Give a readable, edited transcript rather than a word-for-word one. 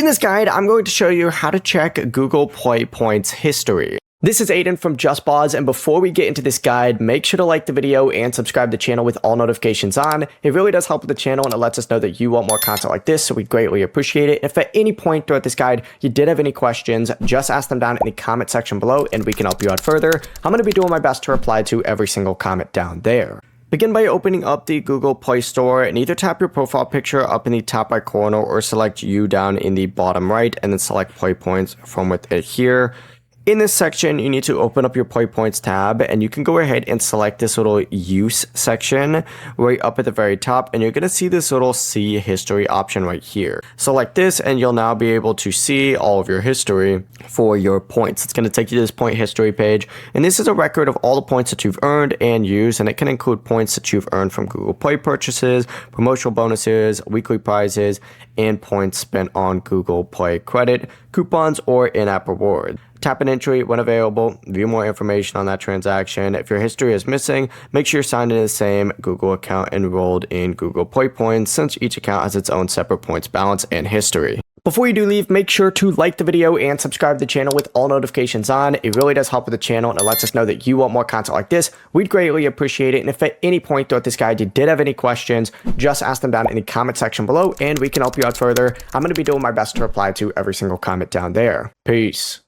In this guide, I'm going to show you how to check Google Play Points history. This is Aiden from JustBoz, and before we get into this guide, make sure to like the video and subscribe to the channel with all notifications on. It really does help with the channel, and it lets us know that you want more content like this, so we greatly appreciate it. If at any point throughout this guide you did have any questions, just ask them down in the comment section below, and we can help you out further. I'm going to be doing my best to reply to every single comment down there. Begin by opening up the Google Play Store and either tap your profile picture up in the top right corner or select you down in the bottom right and then select Play Points from within here. In this section, you need to open up your Play Points tab, and you can go ahead and select this little use section right up at the very top, and you're going to see this little see history option right here. Select this and you'll now be able to see all of your history for your points. It's going to take you to this point history page, and this is a record of all the points that you've earned and used, and it can include points that you've earned from Google Play purchases, promotional bonuses, weekly prizes, and points spent on Google Play credit, coupons, or in-app rewards. Tap an entry when available, view more information on that transaction. If your history is missing, make sure you're signed in the same Google account enrolled in Google Play Points, since each account has its own separate points balance and history. Before you do leave, make sure to like the video and subscribe to the channel with all notifications on. It really does help with the channel, and it lets us know that you want more content like this. We'd greatly appreciate it. And if at any point throughout this guide you did have any questions, just ask them down in the comment section below and we can help you out further. I'm going to be doing my best to reply to every single comment down there. Peace.